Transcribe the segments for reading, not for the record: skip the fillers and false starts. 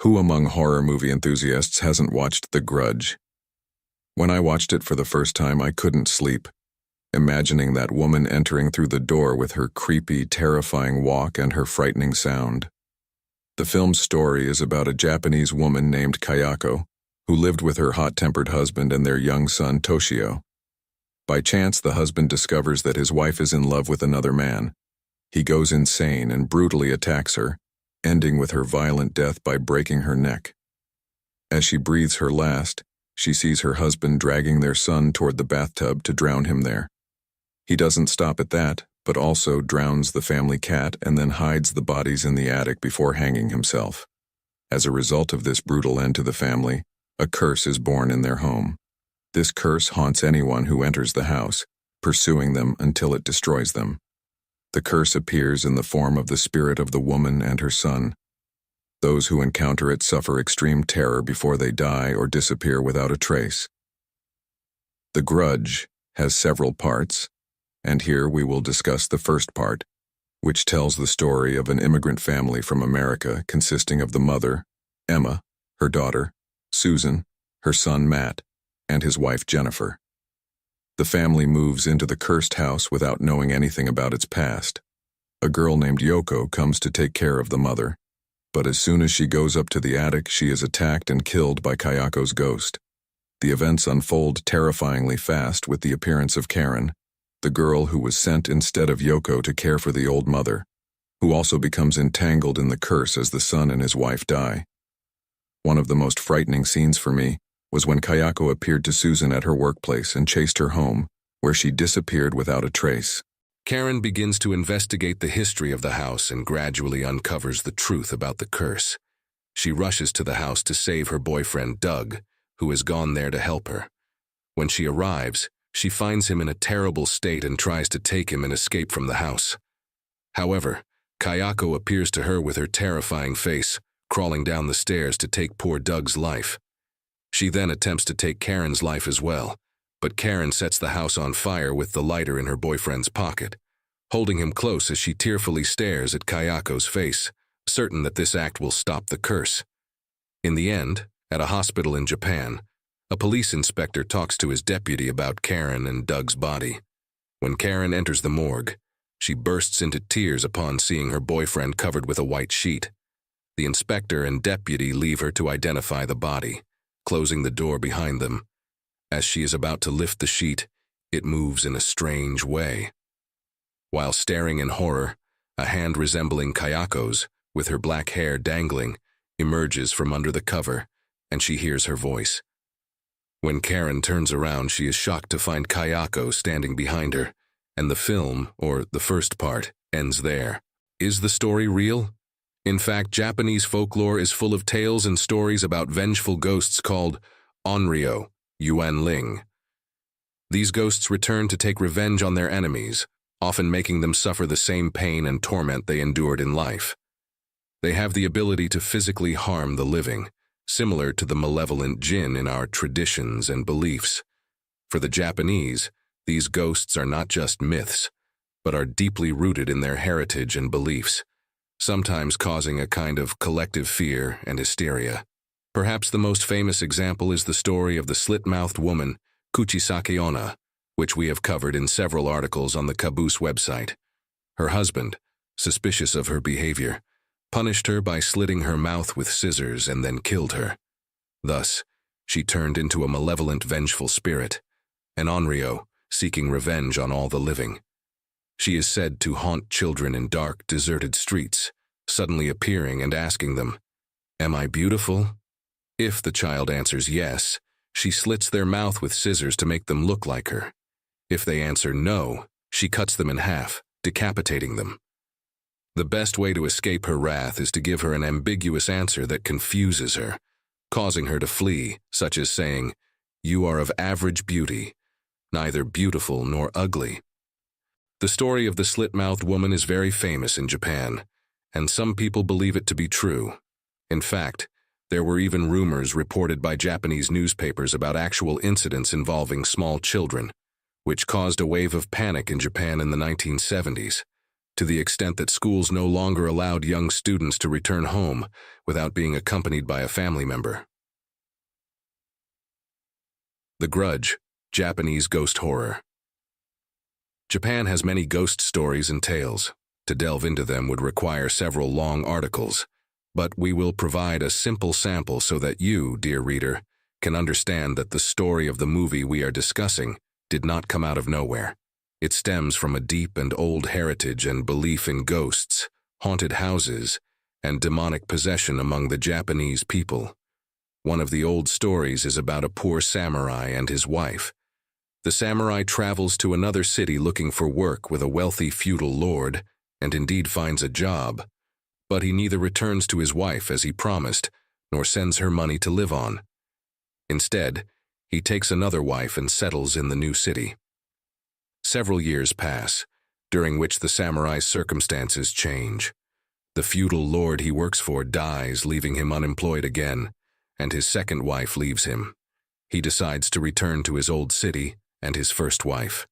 Who among horror movie enthusiasts hasn't watched The Grudge? When I watched it for the first time, I couldn't sleep, imagining that woman entering through the door with her creepy, terrifying walk and her frightening sound. The film's story is about a Japanese woman named Kayako, who lived with her hot-tempered husband and their young son Toshio. By chance, the husband discovers that his wife is in love with another man. He goes insane and brutally attacks her, ending with her violent death by breaking her neck. As she breathes her last, she sees her husband dragging their son toward the bathtub to drown him there. He doesn't stop at that, but also drowns the family cat and then hides the bodies in the attic before hanging himself. As a result of this brutal end to the family, a curse is born in their home. This curse haunts anyone who enters the house, pursuing them until it destroys them. The curse appears in the form of the spirit of the woman and her son. Those who encounter it suffer extreme terror before they die or disappear without a trace. The Grudge has several parts, and here we will discuss the first part, which tells the story of an immigrant family from America consisting of the mother, Emma, her daughter, Susan, her son Matt, and his wife Jennifer. The family moves into the cursed house without knowing anything about its past. A girl named Yoko comes to take care of the mother, but as soon as she goes up to the attic, she is attacked and killed by Kayako's ghost. The events unfold terrifyingly fast with the appearance of Karen, the girl who was sent instead of Yoko to care for the old mother, who also becomes entangled in the curse as the son and his wife die. One of the most frightening scenes for me was when Kayako appeared to Susan at her workplace and chased her home, where she disappeared without a trace. Karen begins to investigate the history of the house and gradually uncovers the truth about the curse. She rushes to the house to save her boyfriend Doug, who has gone there to help her. When she arrives, she finds him in a terrible state and tries to take him and escape from the house. However, Kayako appears to her with her terrifying face, crawling down the stairs to take poor Doug's life. She then attempts to take Karen's life as well, but Karen sets the house on fire with the lighter in her boyfriend's pocket, holding him close as she tearfully stares at Kayako's face, certain that this act will stop the curse. In the end, at a hospital in Japan, a police inspector talks to his deputy about Karen and Doug's body. When Karen enters the morgue, she bursts into tears upon seeing her boyfriend covered with a white sheet. The inspector and deputy leave her to identify the body, closing the door behind them. As she is about to lift the sheet, it moves in a strange way. While staring in horror, a hand resembling Kayako's, with her black hair dangling, emerges from under the cover, and she hears her voice. When Karen turns around, she is shocked to find Kayako standing behind her, and the film, or the first part, ends there. Is the story real? In fact, Japanese folklore is full of tales and stories about vengeful ghosts called onryo, yuanling. These ghosts return to take revenge on their enemies, often making them suffer the same pain and torment they endured in life. They have the ability to physically harm the living, similar to the malevolent jinn in our traditions and beliefs. For the Japanese, these ghosts are not just myths, but are deeply rooted in their heritage and beliefs, sometimes causing a kind of collective fear and hysteria. Perhaps the most famous example is the story of the slit-mouthed woman, Kuchisake Onna, which we have covered in several articles on the Caboose website. Her husband, suspicious of her behavior, punished her by slitting her mouth with scissors and then killed her. Thus, she turned into a malevolent, vengeful spirit, an onryo, seeking revenge on all the living. She is said to haunt children in dark, deserted streets, suddenly appearing and asking them, "Am I beautiful?" If the child answers yes, she slits their mouth with scissors to make them look like her. If they answer no, she cuts them in half, decapitating them. The best way to escape her wrath is to give her an ambiguous answer that confuses her, causing her to flee, such as saying, "You are of average beauty, neither beautiful nor ugly." The story of the slit-mouthed woman is very famous in Japan, and some people believe it to be true. In fact, there were even rumors reported by Japanese newspapers about actual incidents involving small children, which caused a wave of panic in Japan in the 1970s. to the extent that schools no longer allowed young students to return home without being accompanied by a family member. The Grudge, Japanese ghost horror. Japan has many ghost stories and tales. To delve into them would require several long articles, but we will provide a simple sample so that you, dear reader, can understand that the story of the movie we are discussing did not come out of nowhere. It stems from a deep and old heritage and belief in ghosts, haunted houses, and demonic possession among the Japanese people. One of the old stories is about a poor samurai and his wife. The samurai travels to another city looking for work with a wealthy feudal lord, and indeed finds a job, but he neither returns to his wife as he promised, nor sends her money to live on. Instead, he takes another wife and settles in the new city. Several years pass, during which the samurai's circumstances change. The feudal lord he works for dies, leaving him unemployed again, and his second wife leaves him. He decides to return to his old city and his first wife.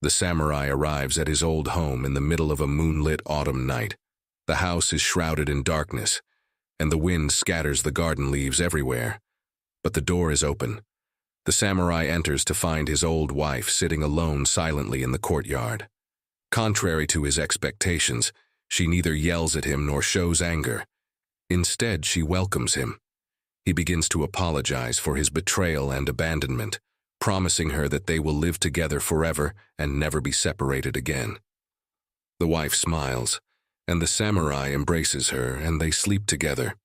The samurai arrives at his old home in the middle of a moonlit autumn night. The house is shrouded in darkness, and the wind scatters the garden leaves everywhere. But the door is open. The samurai enters to find his old wife sitting alone silently in the courtyard. Contrary to his expectations, she neither yells at him nor shows anger. Instead, she welcomes him. He begins to apologize for his betrayal and abandonment, promising her that they will live together forever and never be separated again. The wife smiles, and the samurai embraces her, and they sleep together.